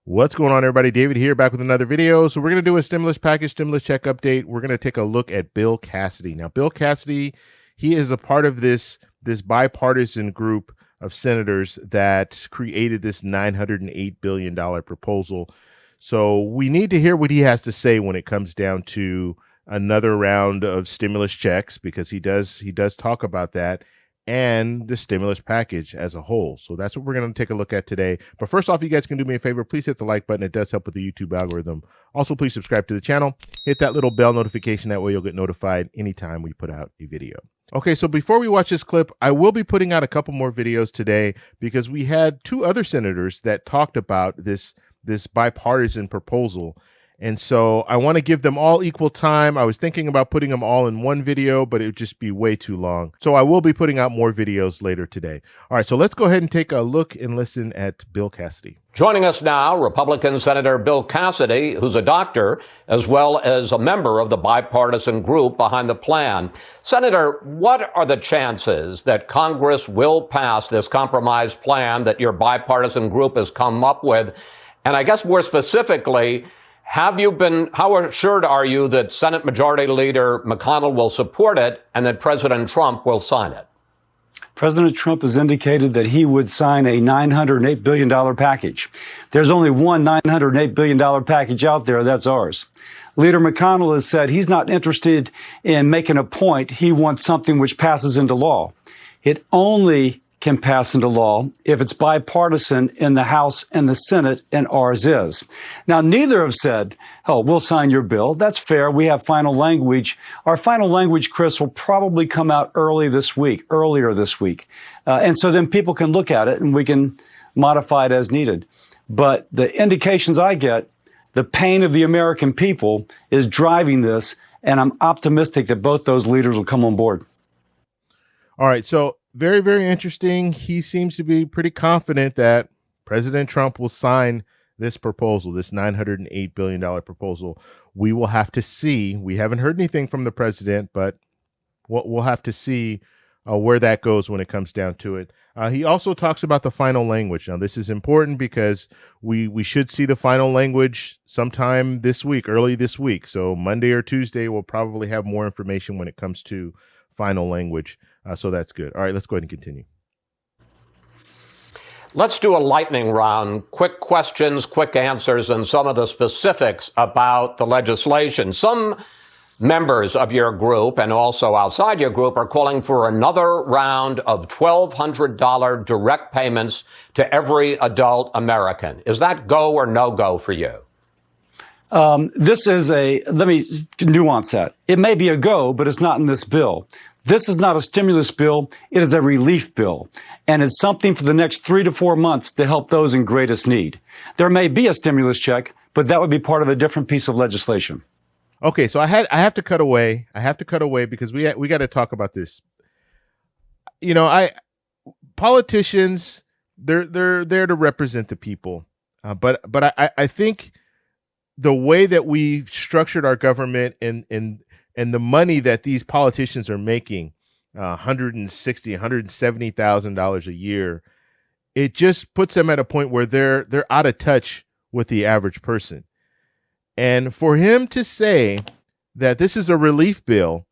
What's going on, everybody? David here, back with another video. So we're going to do a stimulus package, stimulus check update. We're going to take a look at Bill Cassidy. Now, Bill Cassidy, he is a part of this bipartisan group of senators that created this $908 billion proposal. So we need to hear what he has to say when it comes down to another round of stimulus checks, because he does talk about that, and the stimulus package as a whole. So that's what we're going to take a look at today. But first off, you guys can do me a favor. Please hit the like button. It does help with the YouTube algorithm. Also, please subscribe to the channel. Hit that little bell notification. That way you'll get notified anytime we put out a video. Okay, so before we watch this clip, I will be putting out a couple more videos today because we had two other senators that talked about this bipartisan proposal. And so I want to give them all equal time. I was thinking about putting them all in one video, but it would just be way too long. So I will be putting out more videos later today. All right, so let's go ahead and take a look and listen at Bill Cassidy. Joining us now, Republican Senator Bill Cassidy, who's a doctor, as well as a member of the bipartisan group behind the plan. Senator, what are the chances that Congress will pass this compromise plan that your bipartisan group has come up with? And I guess more specifically, how assured are you that Senate Majority Leader McConnell will support it and that President Trump will sign it? President Trump has indicated that he would sign a $908 billion package. There's only one $908 billion package out there. That's ours. Leader McConnell has said he's not interested in making a point. He wants something which passes into law. It only can pass into law if it's bipartisan in the House and the Senate, and ours is. Now, neither have said, oh, we'll sign your bill. That's fair. We have final language. Our final language, Chris, will probably come out earlier this week. And so then people can look at it and we can modify it as needed. But the indications I get, the pain of the American people is driving this, and I'm optimistic that both those leaders will come on board. All right, so very, very interesting. He seems to be pretty confident that President Trump will sign this proposal, this $908 billion proposal. We will have to see. We haven't heard anything from the president, but we'll have to see where that goes when it comes down to it. He also talks about the final language. Now, this is important because we should see the final language sometime this week, early this week. So Monday or Tuesday, we'll probably have more information when it comes to final language. So that's good. All right, let's go ahead and continue. Let's do a lightning round. Quick questions, quick answers, and some of the specifics about the legislation. Some members of your group and also outside your group are calling for another round of $1,200 direct payments to every adult American. Is that go or no go for you? Let me nuance that. It may be a go, but it's not in this bill. This is not a stimulus bill. It is a relief bill. And it's something for the next 3 to 4 months to help those in greatest need. There may be a stimulus check, but that would be part of a different piece of legislation. Okay, so I have to cut away. I have to cut away because we got to talk about this. You know, politicians, they're there to represent the people. But I think the way that we've structured our government and the money that these politicians are making, $160,000, $170,000 a year, it just puts them at a point where they're out of touch with the average person. And for him to say that this is a relief bill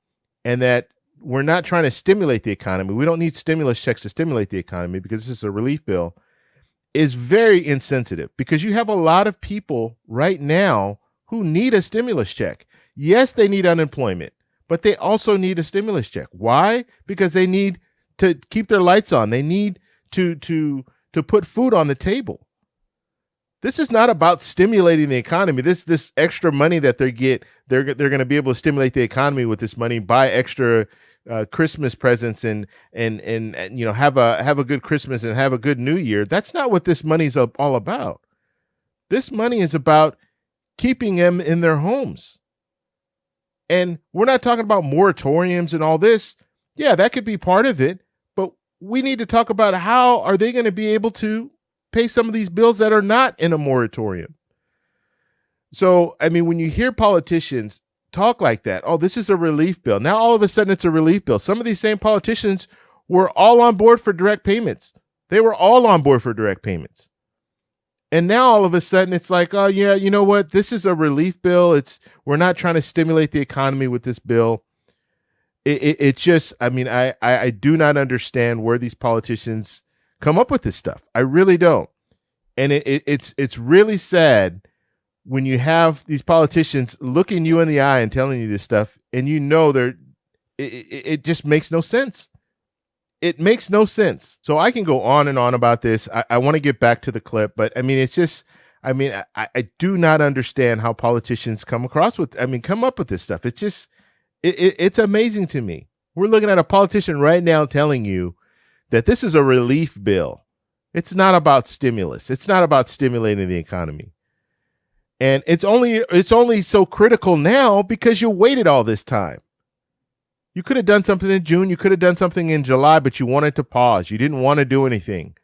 and that we're not trying to stimulate the economy, we don't need stimulus checks to stimulate the economy because this is a relief bill, is very insensitive, because you have a lot of people right now who need a stimulus check. Yes, they need unemployment, but they also need a stimulus check. Why? Because they need to keep their lights on. They need to put food on the table. This is not about stimulating the economy. This extra money that they're going to be able to stimulate the economy with this money, buy extra Christmas presents and you know, have a good Christmas and have a good New Year. That's not what this money's all about. This money is about keeping them in their homes. And we're not talking about moratoriums and all this. Yeah, that could be part of it, but we need to talk about how are they going to be able to pay some of these bills that are not in a moratorium. So, I mean, when you hear politicians talk like that, oh, this is a relief bill. Now, all of a sudden, it's a relief bill. Some of these same politicians were all on board for direct payments. They were all on board for direct payments. And now all of a sudden it's like, oh yeah, you know what? This is a relief bill. We're not trying to stimulate the economy with this bill. It just, I mean, I do not understand where these politicians come up with this stuff. I really don't. And it's really sad when you have these politicians looking you in the eye and telling you this stuff, and you know it just makes no sense. It makes no sense. So I can go on and on about this. I want to get back to the clip, but I mean, it's just, I mean, I do not understand how politicians come up with this stuff. It's just, it's amazing to me. We're looking at a politician right now telling you that this is a relief bill. It's not about stimulus. It's not about stimulating the economy. And it's only so critical now because you waited all this time. You could have done something in June. You could have done something in July, but you wanted to pause. You didn't want to do anything.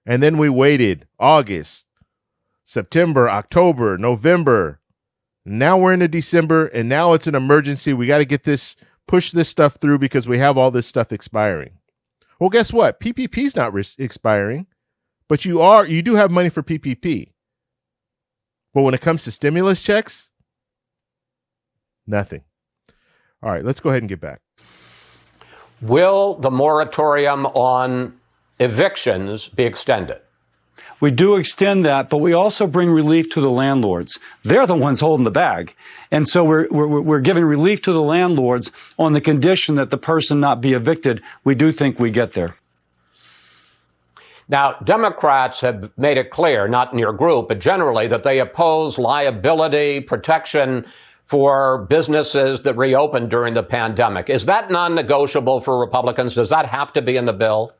And then we waited August, September, October, November. Now we're into December, and now it's an emergency. We got to push this stuff through because we have all this stuff expiring. Well, guess what? PPP's not expiring, but you do have money for PPP. But when it comes to stimulus checks, nothing. All right, let's go ahead and get back. Will the moratorium on evictions be extended? We do extend that, but we also bring relief to the landlords. They're the ones holding the bag. And so we're giving relief to the landlords on the condition that the person not be evicted. We do think we get there. Now, Democrats have made it clear, not in your group, but generally, that they oppose liability protection for businesses that reopened during the pandemic. Is that non-negotiable for Republicans? Does that have to be in the bill?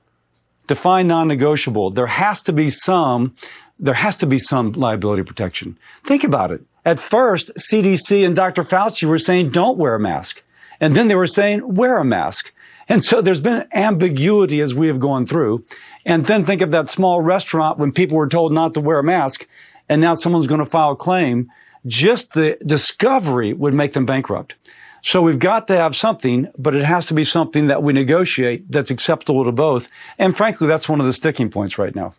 Define non-negotiable. There has to be some liability protection. Think about it. At first, CDC and Dr. Fauci were saying don't wear a mask. And then they were saying wear a mask. And so there's been ambiguity as we have gone through. And then think of that small restaurant when people were told not to wear a mask, and now someone's going to file a claim. Just the discovery would make them bankrupt. So we've got to have something, but it has to be something that we negotiate that's acceptable to both. And frankly, that's one of the sticking points right now.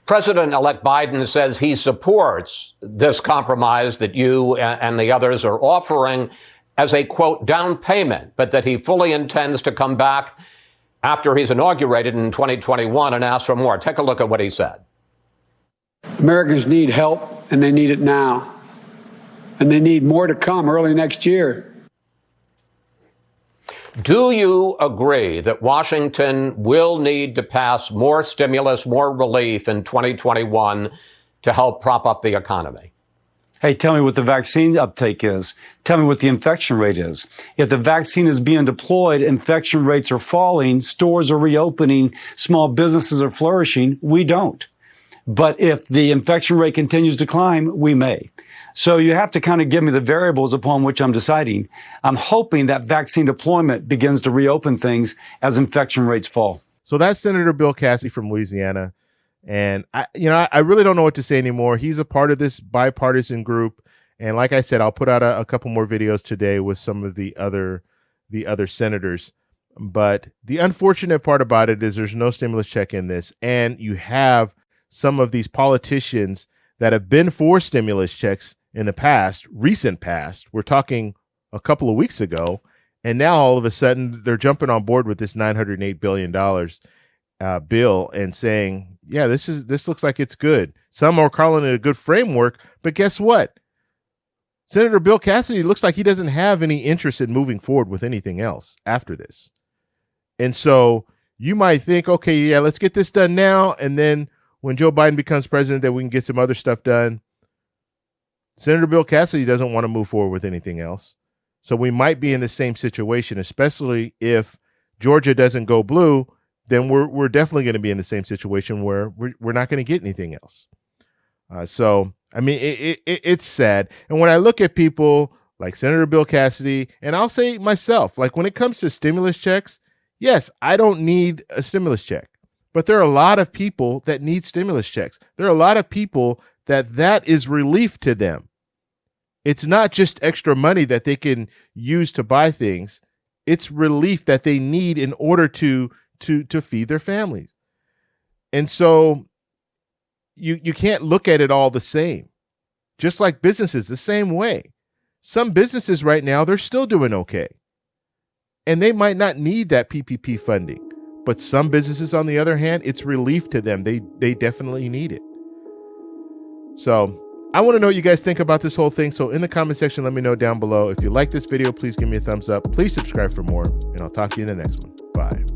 President-elect Biden says he supports this compromise that you and the others are offering as a, quote, down payment, but that he fully intends to come back after he's inaugurated in 2021 and ask for more. Take a look at what he said. Americans need help, and they need it now. And they need more to come early next year. Do you agree that Washington will need to pass more stimulus, more relief in 2021 to help prop up the economy? Hey, tell me what the vaccine uptake is. Tell me what the infection rate is. If the vaccine is being deployed, infection rates are falling, stores are reopening, small businesses are flourishing, we don't. But if the infection rate continues to climb, we may. So you have to kind of give me the variables upon which I'm deciding. I'm hoping that vaccine deployment begins to reopen things as infection rates fall. So that's Senator Bill Cassidy from Louisiana. And I really don't know what to say anymore. He's a part of this bipartisan group. And like I said, I'll put out a couple more videos today with some of the other senators. But the unfortunate part about it is there's no stimulus check in this. And you have some of these politicians that have been for stimulus checks in the past, recent past. We're talking a couple of weeks ago. And now all of a sudden they're jumping on board with this $908 billion bill and saying, yeah, this looks like it's good. Some are calling it a good framework, but guess what? Senator Bill Cassidy looks like he doesn't have any interest in moving forward with anything else after this. And so you might think, okay, yeah, let's get this done now. And then when Joe Biden becomes president, then we can get some other stuff done. Senator Bill Cassidy doesn't want to move forward with anything else. So we might be in the same situation, especially if Georgia doesn't go blue, then we're definitely going to be in the same situation where we're not going to get anything else. So, I mean, it's sad. And when I look at people like Senator Bill Cassidy, and I'll say myself, like when it comes to stimulus checks, yes, I don't need a stimulus check. But there are a lot of people that need stimulus checks. There are a lot of people that is relief to them. It's not just extra money that they can use to buy things. It's relief that they need in order to feed their families. And so you can't look at it all the same. Just like businesses, the same way. Some businesses right now, they're still doing okay. And they might not need that PPP funding. But some businesses, on the other hand, it's relief to them. They definitely need it. So I want to know what you guys think about this whole thing. So in the comment section, let me know down below. If you like this video, please give me a thumbs up. Please subscribe for more. And I'll talk to you in the next one. Bye.